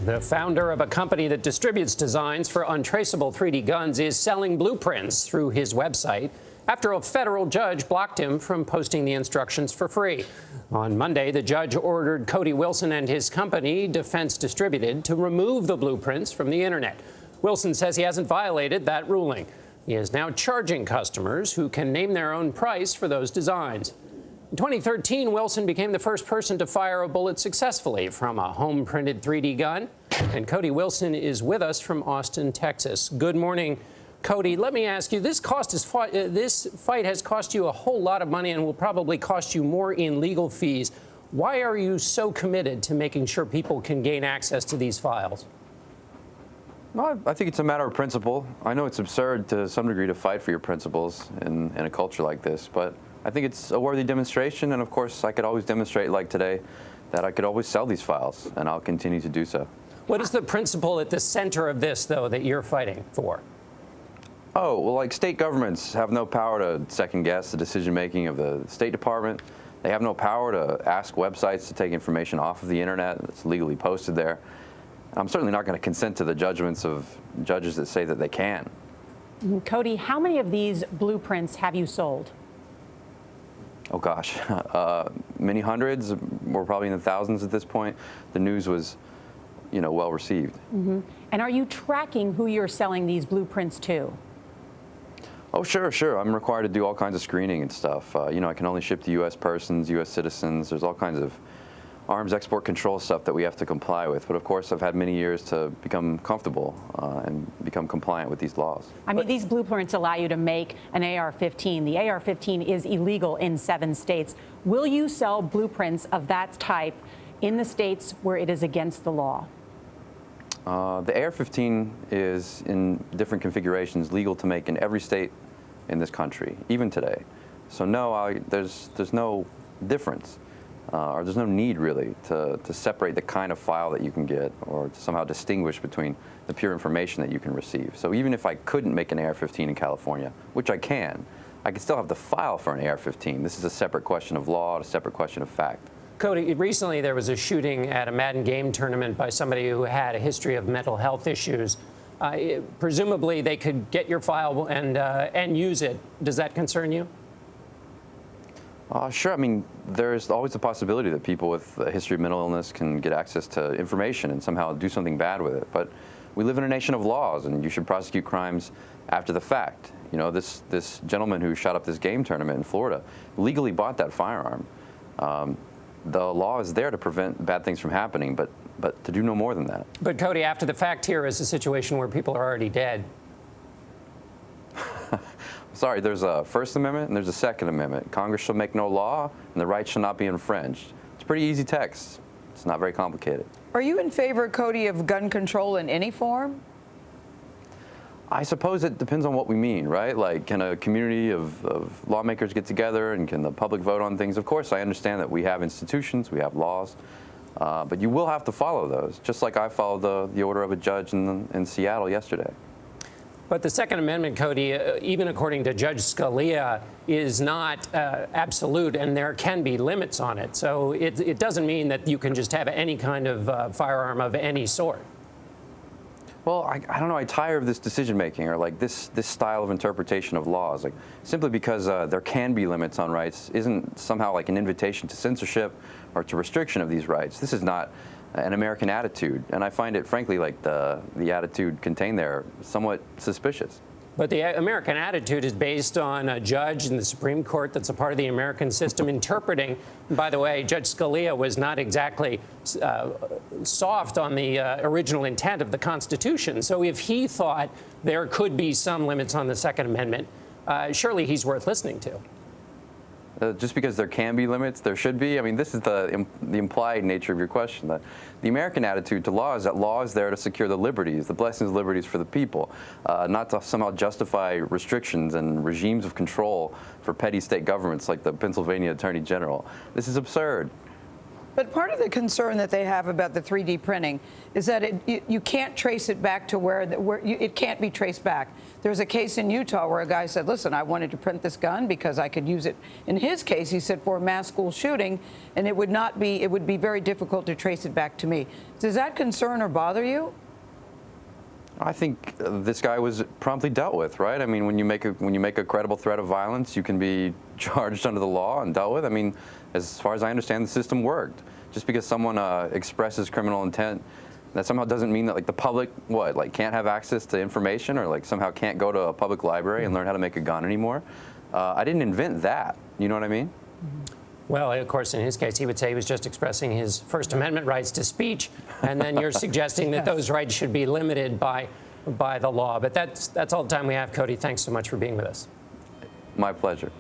The founder of a company that distributes designs for untraceable 3D guns is selling blueprints through his website after a federal judge blocked him from posting the instructions for free. On Monday, the judge ordered Cody Wilson and his company, Defense Distributed, to remove the blueprints from the internet. Wilson says he hasn't violated that ruling. He is now charging customers who can name their own price for those designs. In 2013, Wilson became the first person to fire a bullet successfully from a home-printed 3D gun. And Cody Wilson is with us from Austin, Texas. Good morning, Cody. Let me ask you, this fight has cost you a whole lot of money and will probably cost you more in legal fees. Why are you so committed to making sure people can gain access to these files? Well, I think it's a matter of principle. I know it's absurd to some degree to fight for your principles in a culture like this, but I think it's a worthy demonstration, and of course I could always demonstrate, like today, that I could always sell these files, and I'll continue to do so. What is the principle at the center of this, though, that you're fighting for? Oh, well, like state governments have no power to second-guess the decision-making of the State Department. They have no power to ask websites to take information off of the internet that's legally posted there. I'm certainly not going to consent to the judgments of judges that say that they can. Cody, how many of these blueprints have you sold? Oh gosh, many hundreds. We're probably in the thousands at this point. The news was, well received. Mm-hmm. And are you tracking who you're selling these blueprints to? Oh, sure. I'm required to do all kinds of screening and stuff. I can only ship to U.S. persons, U.S. citizens. There's all kinds of arms export control stuff that we have to comply with. But of course, I've had many years to become comfortable and become compliant with these laws. I mean, these blueprints allow you to make an AR-15. The AR-15 is illegal in 7 states. Will you sell blueprints of that type in the states where it is against the law? The AR-15 is in different configurations legal to make in every state in this country, even today. So no, there's no difference. Or there's no need, really, to separate the kind of file that you can get or to somehow distinguish between the pure information that you can receive. So even if I couldn't make an AR-15 in California, which I can still have the file for an AR-15. This is a separate question of law, a separate question of fact. Cody, recently there was a shooting at a Madden game tournament by somebody who had a history of mental health issues. Presumably they could get your file and use it. Does that concern you? Sure. I mean, there's always the possibility that people with a history of mental illness can get access to information and somehow do something bad with it. But we live in a nation of laws, and you should prosecute crimes after the fact. This gentleman who shot up this game tournament in Florida legally bought that firearm. The law is there to prevent bad things from happening, but to do no more than that. But Cody, after the fact here is a situation where people are already dead. Sorry, there's a First Amendment and there's a Second Amendment. Congress shall make no law, and the right shall not be infringed. It's pretty easy text. It's not very complicated. Are you in favor, Cody, of gun control in any form? I suppose it depends on what we mean, right? Like, can a community of lawmakers get together, and can the public vote on things? Of course, I understand that we have institutions, we have laws, but you will have to follow those, just like I followed the order of a judge in Seattle yesterday. But the Second Amendment, Cody, even according to Judge Scalia, is not absolute, and there can be limits on it. So it doesn't mean that you can just have any kind of firearm of any sort. Well, I don't know. I tire of this decision-making or like this style of interpretation of laws. Like, simply because there can be limits on rights isn't somehow like an invitation to censorship or to restriction of these rights. This is not an American attitude, and I find it, frankly, like the attitude contained there somewhat suspicious. But the American attitude is based on a judge in the Supreme Court that's a part of the American system interpreting. And by the way, Judge Scalia was not exactly soft on the original intent of the Constitution. So if he thought there could be some limits on the Second Amendment, surely he's worth listening to. Just because there can be limits, there should be. I mean, this is the implied nature of your question. The American attitude to law is that law is there to secure the liberties, the blessings and liberties for the people, not to somehow justify restrictions and regimes of control for petty state governments like the Pennsylvania Attorney General. This is absurd. But part of the concern that they have about the 3D printing is that you can't trace it back to it can't be traced back. There's a case in Utah where a guy said, listen, I wanted to print this gun because I could use it. In his case, he said, for a mass school shooting, and it would be very difficult to trace it back to me. Does that concern or bother you? I think this guy was promptly dealt with, right? I mean, when you make a credible threat of violence, you can be charged under the law and dealt with. I mean, as far as I understand, the system worked. Just because someone expresses criminal intent, that somehow doesn't mean that, like, the public, can't have access to information, or like somehow can't go to a public library and learn how to make a gun anymore. I didn't invent that. You know what I mean? Well, of course, in his case, he would say he was just expressing his First Amendment rights to speech, and then you're suggesting that those rights should be limited by the law. But that's all the time we have, Cody. Thanks so much for being with us. My pleasure.